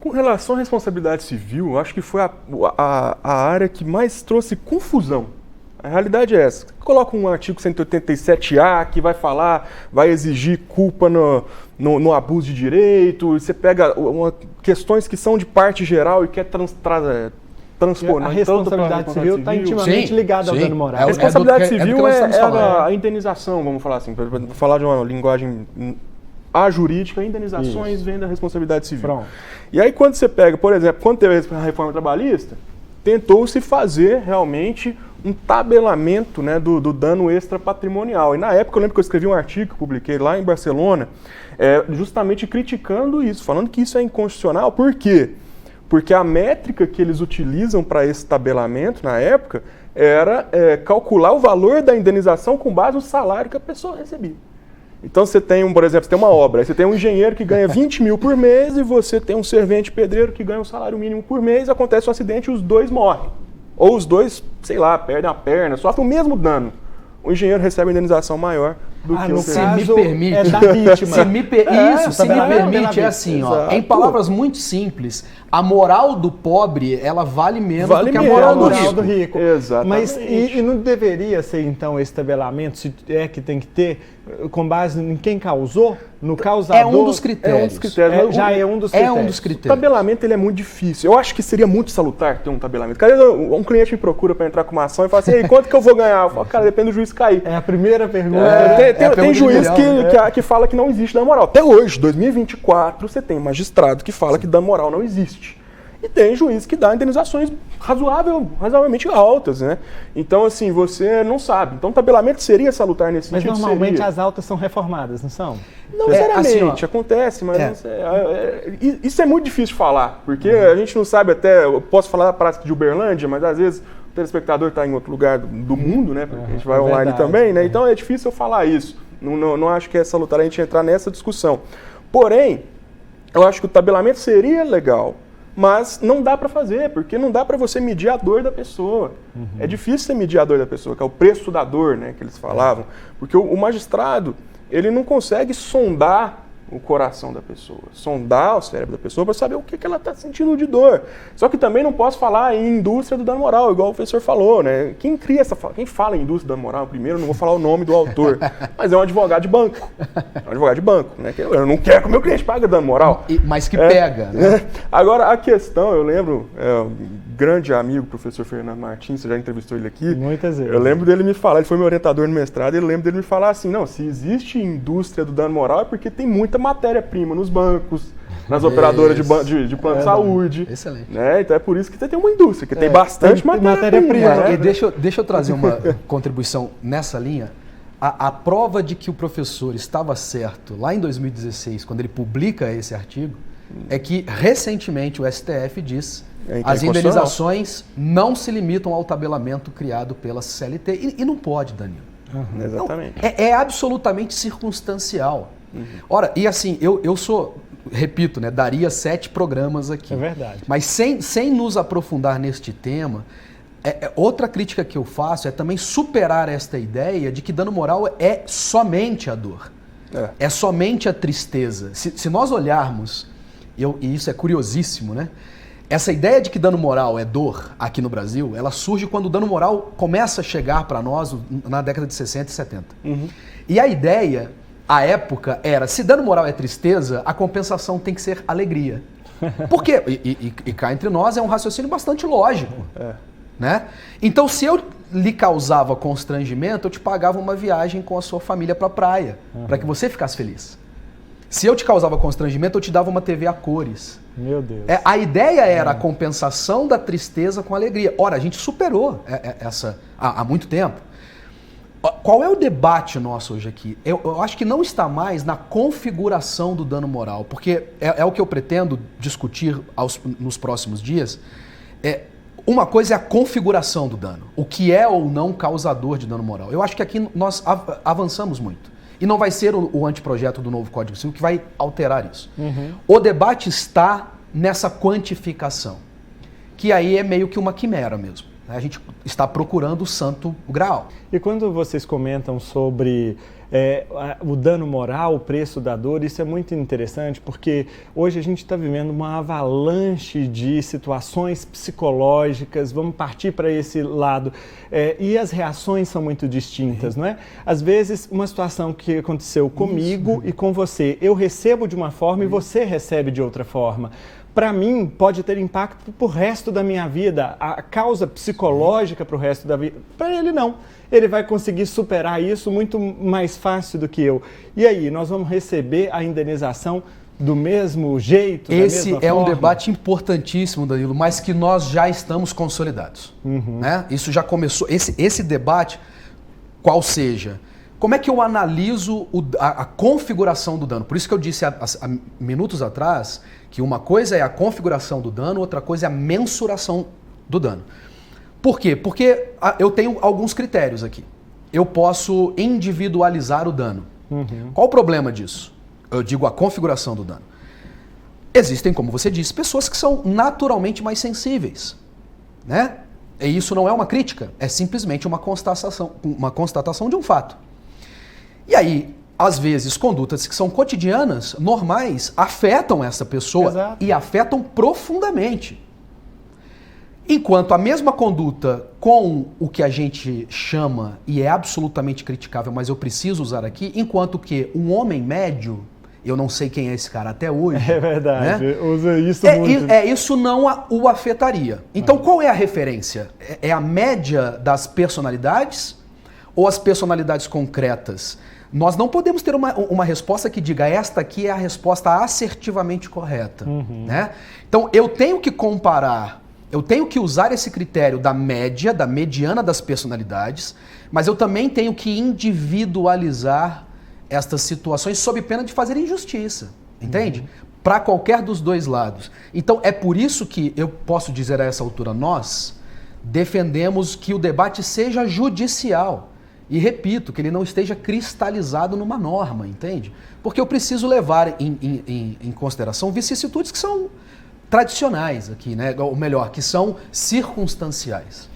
Com relação à responsabilidade civil, eu acho que foi a área que mais trouxe confusão. A realidade é essa. Coloca um artigo 187A que vai exigir culpa no abuso de direito, você pega questões que são de parte geral e quer transpor. A responsabilidade civil está intimamente ligada ao dano moral. A responsabilidade civil é a indenização, vamos falar assim, para falar de uma linguagem jurídica, indenizações vem da responsabilidade civil. Pronto. E aí quando você pega, por exemplo, quando teve a reforma trabalhista, tentou-se fazer realmente um tabelamento, né, do dano extrapatrimonial. E na época eu lembro que eu escrevi um artigo que publiquei lá em Barcelona, justamente criticando isso, falando que isso é inconstitucional. Por quê? Porque a métrica que eles utilizam para esse tabelamento na época era calcular o valor da indenização com base no salário que a pessoa recebia. Então você tem, por exemplo, você tem uma obra, aí você tem um engenheiro que ganha 20 mil por mês e você tem um servente pedreiro que ganha um salário mínimo por mês, acontece um acidente e os dois morrem. Ou os dois, sei lá, perdem a perna, sofrem o mesmo dano. O engenheiro recebe uma indenização maior do que o servente. Se me permite, é da vítima. se me permite, é assim, ó, em palavras muito simples, a moral do pobre, ela vale menos do que a moral do rico. Exatamente. Mas e não deveria ser, então, esse tabelamento, se é que tem que ter, com base em quem causou? No causador? É um dos critérios. Já é um dos critérios. O tabelamento ele é muito difícil. Eu acho que seria muito salutar ter um tabelamento. Cara, um cliente me procura para entrar com uma ação e fala assim, ei, quanto que eu vou ganhar? Eu falo, cara, depende do juiz cair. É a primeira pergunta. Tem juiz que fala que não existe dano moral. Até hoje, 2024, você tem magistrado que fala que dano moral não existe. E tem juiz que dá indenizações razoavelmente altas, né? Então, assim, você não sabe. Então, o tabelamento seria salutar nesse sentido. Mas normalmente as altas são reformadas, não são? Não necessariamente, acontece, mas isso é muito difícil de falar, porque a gente não sabe até, eu posso falar da prática de Uberlândia, mas às vezes o telespectador está em outro lugar do mundo, né? Porque a gente vai online também, né? Então é difícil eu falar isso. Não acho que é salutar a gente entrar nessa discussão. Porém, eu acho que o tabelamento seria legal. Mas não dá para fazer, porque não dá para você medir a dor da pessoa. É difícil você medir a dor da pessoa, que é o preço da dor, né, que eles falavam. Porque o magistrado, ele não consegue sondar o coração da pessoa, sondar o cérebro da pessoa para saber o que ela está sentindo de dor. Só que também não posso falar em indústria do dano moral, igual o professor falou, né? Quem fala em indústria do dano moral, primeiro, não vou falar o nome do autor, mas é um advogado de banco. É um advogado de banco, né? Eu não quero que o meu cliente pague dano moral. Mas que pega, né? Agora, a questão, eu lembro, um grande amigo, professor Fernando Martins, você já entrevistou ele aqui. Muitas vezes. Eu lembro dele me falar, ele foi meu orientador no mestrado, eu lembro dele me falar assim, não, se existe indústria do dano moral é porque tem muita matéria-prima nos bancos, nas operadoras de plano de saúde. Excelente. Né? Então é por isso que tem uma indústria, que tem bastante matéria-prima. Né? E deixa eu trazer uma contribuição nessa linha. A prova de que o professor estava certo lá em 2016, quando ele publica esse artigo, é que recentemente o STF diz as indenizações não se limitam ao tabelamento criado pela CLT. E não pode, Danilo. Exatamente. Não, é absolutamente circunstancial. Ora, e assim, eu sou, repito, né, daria 7 programas aqui. É verdade. Mas sem nos aprofundar neste tema, outra crítica que eu faço é também superar esta ideia de que dano moral é somente a dor. É somente a tristeza. Se nós olharmos, e isso é curiosíssimo, né? Essa ideia de que dano moral é dor aqui no Brasil, ela surge quando o dano moral começa a chegar para nós na década de 60 e 70. E a ideia, à época, era, se dano moral é tristeza, a compensação tem que ser alegria. Por quê? E cá entre nós é um raciocínio bastante lógico. Né? Então, se eu lhe causava constrangimento, eu te pagava uma viagem com a sua família para a praia, para que você ficasse feliz. Se eu te causava constrangimento, eu te dava uma TV a cores. Meu Deus. A ideia era a compensação da tristeza com a alegria. Ora, a gente superou essa há muito tempo. Qual é o debate nosso hoje aqui? Eu acho que não está mais na configuração do dano moral, porque é o que eu pretendo discutir nos próximos dias. Uma coisa é a configuração do dano, o que é ou não causador de dano moral. Eu acho que aqui nós avançamos muito. E não vai ser o anteprojeto do novo Código Civil que vai alterar isso. O debate está nessa quantificação, que aí é meio que uma quimera mesmo. A gente está procurando o santo grau. E quando vocês comentam sobre o dano moral, o preço da dor, isso é muito interessante, porque hoje a gente está vivendo uma avalanche de situações psicológicas, vamos partir para esse lado, e as reações são muito distintas, não é? Às vezes, uma situação que aconteceu comigo e com você, eu recebo de uma forma e você recebe de outra forma. Para mim, pode ter impacto para o resto da minha vida, a causa psicológica para o resto da vida. Para ele, não. Ele vai conseguir superar isso muito mais fácil do que eu. E aí, nós vamos receber a indenização do mesmo jeito, Esse é um debate importantíssimo, Danilo, mas que nós já estamos consolidados. Né? Isso já começou. Esse debate, qual seja, como é que eu analiso a configuração do dano? Por isso que eu disse há minutos atrás que uma coisa é a configuração do dano, outra coisa é a mensuração do dano. Por quê? Porque eu tenho alguns critérios aqui. Eu posso individualizar o dano. Qual o problema disso? Eu digo a configuração do dano. Existem, como você disse, pessoas que são naturalmente mais sensíveis, né? E isso não é uma crítica, é simplesmente uma constatação de um fato. E aí, às vezes, condutas que são cotidianas, normais, afetam essa pessoa. Exato. E afetam profundamente. Enquanto a mesma conduta com o que a gente chama, e é absolutamente criticável, mas eu preciso usar aqui, enquanto que um homem médio, eu não sei quem é esse cara até hoje. É verdade, né? Usa isso muito. Isso não o afetaria. Então qual é a referência? É a média das personalidades ou as personalidades concretas? Nós não podemos ter uma resposta que diga esta aqui é a resposta assertivamente correta. Né? Então eu tenho que comparar, eu tenho que usar esse critério da média, da mediana das personalidades, mas eu também tenho que individualizar estas situações sob pena de fazer injustiça, entende? Para qualquer dos dois lados. Então é por isso que eu posso dizer a essa altura, nós defendemos que o debate seja judicial. E repito, que ele não esteja cristalizado numa norma, entende? Porque eu preciso levar em consideração vicissitudes que são tradicionais aqui, né? Ou melhor, que são circunstanciais.